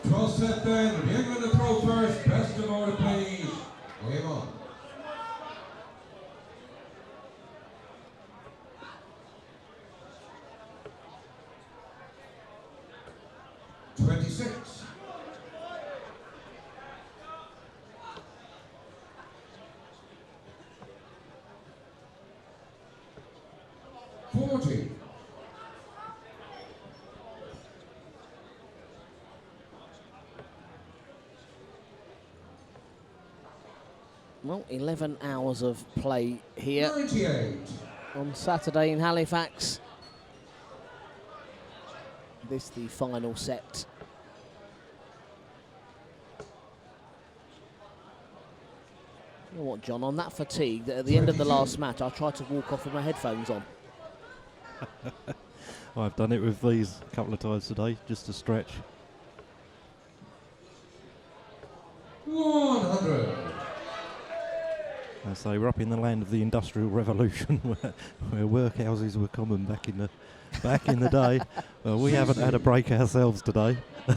12 set then. The England to throw first. Best of order, please. Game on. 26. Well, 11 hours of play here 98. on Saturday in Halifax. This the final set. You know what, John, on that fatigue, that at the end of the last match, I tried to walk off with my headphones on. I've done it with these a couple of times today, just to stretch. 100. I say we're up in the land of the Industrial Revolution, where workhouses were common back in the day. Well, we haven't had a break ourselves today. Yeah,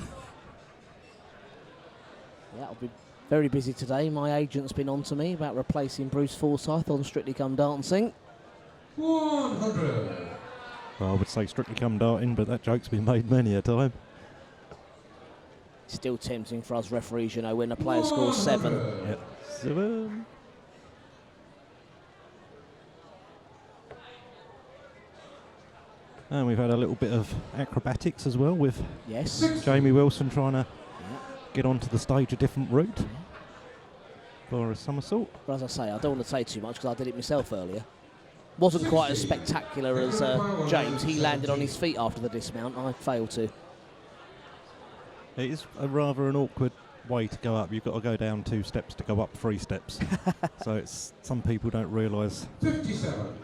I'll be very busy today. My agent's been on to me about replacing Bruce Forsyth on Strictly Come Dancing. 100. Well, I would say Strictly Come Darting, but that joke's been made many a time. Still tempting for us referees, you know, when a player scores 7. Yep. 7. And we've had a little bit of acrobatics as well with Jamie Wilson trying to get onto the stage a different route for a somersault. But as I say, I don't want to say too much because I did it myself earlier. Wasn't quite as spectacular as James. He landed on his feet after the dismount. I failed to. It is a rather an awkward way to go up. You've got to go down 2 steps to go up 3 steps. So it's some people don't realise. 57.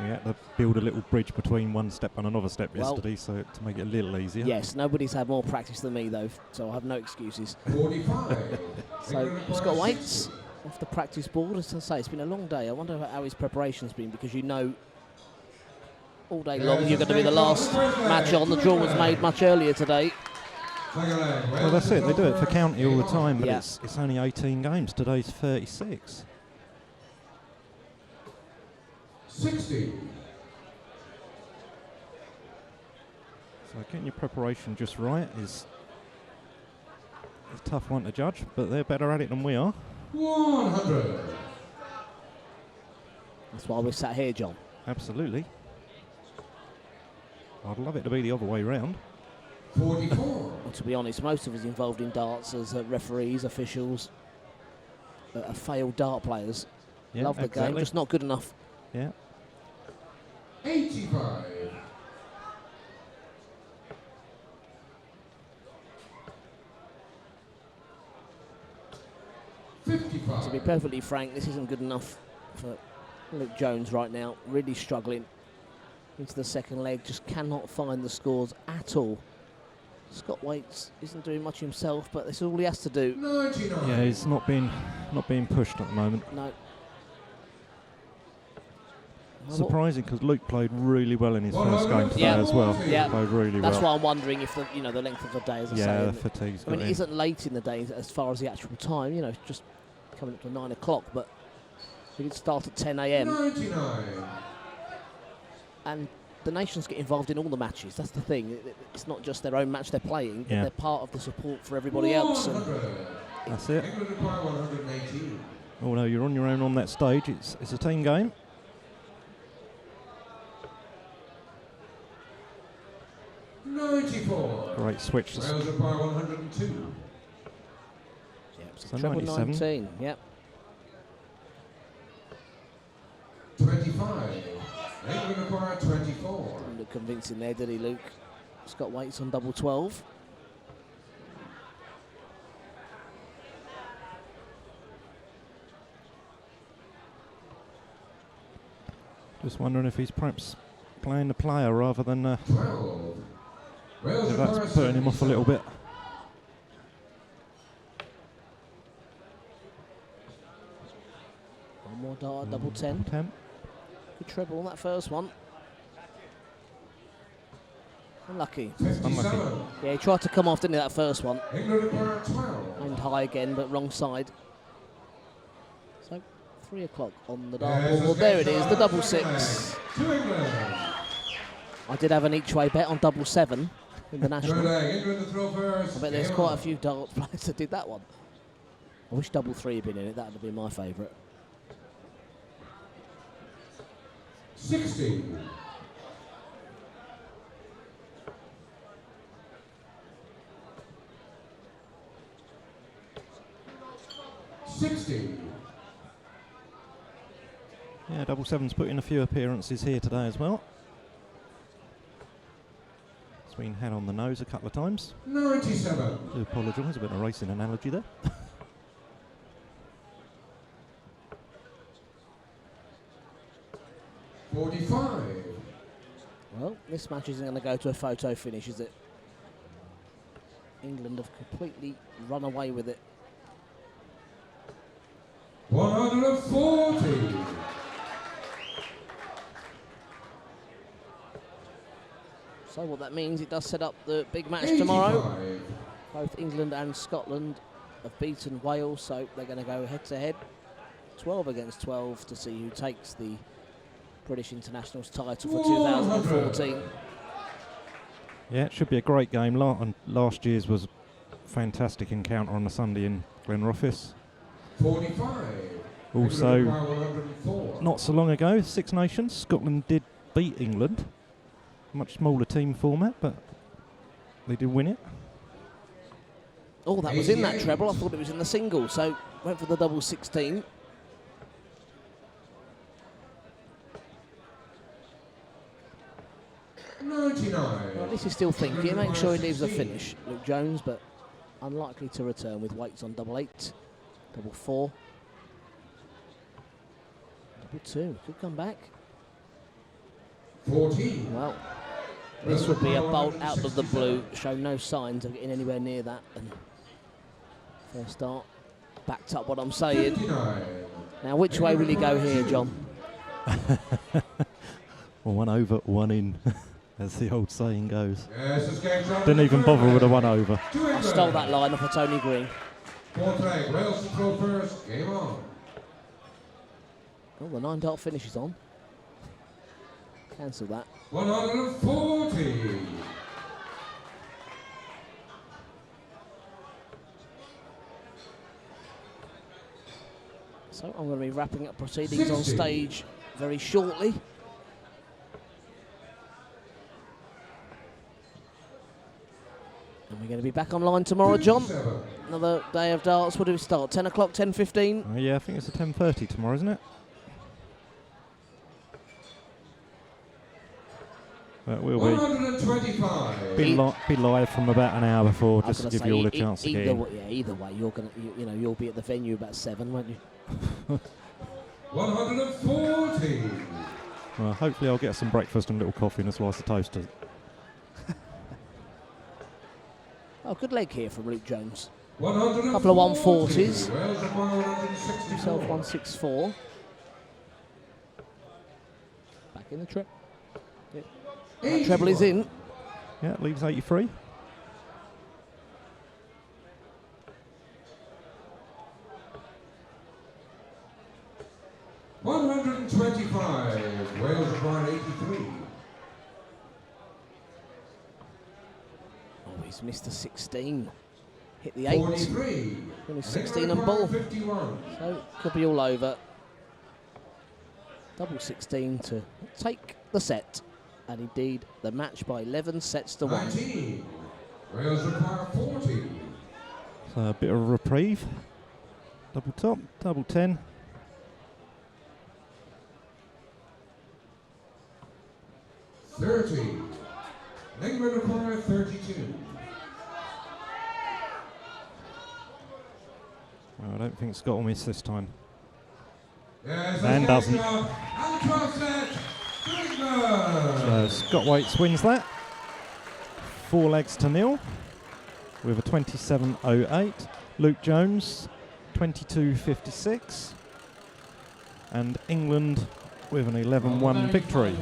We had to build a little bridge between one step and another step yesterday, so to make it a little easier. Yes, nobody's had more practice than me though, so I have no excuses. 45. So Scott Waits off the practice board. As I say, it's been a long day. I wonder how his preparation's been, because you know all day long you're going to be the last match on. The draw was made much earlier today. Well, that's it. They do it for county all the time, but it's only 18 games. Today's 36. 60. So getting your preparation just right is a tough one to judge, but they're better at it than we are. 100. That's why we're sat here, John. Absolutely. I'd love it to be the other way round. 44. Well, to be honest, most of us involved in darts as referees, officials, are failed dart players. Yeah, love the game, just not good enough. Yeah. 85. To be perfectly frank, this isn't good enough for Luke Jones right now. Really struggling into the second leg, just cannot find the scores at all. Scott Waits isn't doing much himself, but that's all he has to do. 99. Yeah, he's not being pushed at the moment. No. Surprising, because Luke played really well in his first game today as well. Yeah, played really that's well. why I'm wondering if the the length of the day, as I say. Yeah, the fatigue's I mean, got it in. isn't late in the day as far as the actual time. You know, it's just coming up to 9 o'clock, but we did start at 10 a.m. 99. And the nations get involved in all the matches. That's the thing. It's not just their own match they're playing. Yeah. They're part of the support for everybody else. And that's it. England require 118. Although you're on your own on that stage, it's a team game. 94. Great switch. Wales require 102. So treble 97. 19, yep. 25. England require 24. Didn't look convincing there, did he, Luke? Scott Waits on double 12. Just wondering if he's perhaps playing the player rather than 12. Wales if that's require putting him off a little bit. One more dart, double 10. 10. Good treble on that first one. Unlucky. 57. Yeah, he tried to come off, didn't he, that first one? England require 12. Aimed high again, but wrong side. So, 3 o'clock on the Yes, dartboard. Well, there it is, the double six. To England. I did have an each-way bet on double 7 in the Third national. leg, England to throw first. I bet there's Game quite on. a few darts players that did that one. I wish double 3 had been in it, that would have been my favourite. 60. 60. Yeah, double 7's put in a few appearances here today as well. It's been had on the nose a couple of times. 97. I do apologise, a bit of a racing analogy there. 45. Well, this match isn't going to go to a photo finish, is it? England have completely run away with it. 140. So what that means, it does set up the big match 85. tomorrow. Both England and Scotland have beaten Wales, so they're going to go head-to-head, 12 against 12, to see who takes the British Internationals title for 2014. Yeah, it should be a great game. Last year's was a fantastic encounter on the Sunday in Glenrothes. 45. Also, England require 104. not so long ago, Six Nations, Scotland did beat England. Much smaller team format, but they did win it. Oh, that was in that 88. treble. I thought it was in the single, so went for the double 16. Well, at least he's still thinking. Make sure he leaves a finish, Luke Jones, but unlikely to return with weights on double 8, double 4, double 2. Could come back. 14. Well, this would be a bolt out of the blue. Show no signs of getting anywhere near that. And first start backed up what I'm saying. 59. Now, which way will he go here, John? Well, 1 over, 1 in, as the old saying goes. Yes, this game's on. Didn't even bother with a 1 over. To England. I stole that line off of Tony Green. Fourth leg, Wales to throw first. Game on. Oh, the 9 dart finish is on. Cancel that. 140. So I'm going to be wrapping up proceedings on 60. stage very shortly. And we're going to be back online tomorrow, John. 57. Another day of darts. What do we start? 10 o'clock, 10:15? Yeah, I think it's a 10:30 tomorrow, isn't it? But we'll 125. be live from about an hour before, I was just to gonna give you all a say, chance to get in. either way, you're going to, you'll be at the venue about 7, won't you? 140. Well, hopefully I'll get some breakfast and a little coffee and a slice of toast. Oh, good leg here from Luke Jones. 140. Couple of 140s. Wales require 164. Himself 164. Back in the trip. Yep. That treble is in. Yeah, leaves 83. $125. Wales require 83. Oh, he's missed a 16. Hit the 8. 43. Only 16 and ball. 51. So, could be all over. Double 16 to take the set. And indeed, the match by 11 sets to 1. 19. Wales require 40. So a bit of a reprieve. Double top, double 10. $30. England require 32. Well, I don't think Scott will miss this time. Yes, And doesn't. And 12 set to England. So Scott Waits wins that. 4 legs to 0 with a 27.08. Luke Jones 22.56. And England with an 11-1 victory.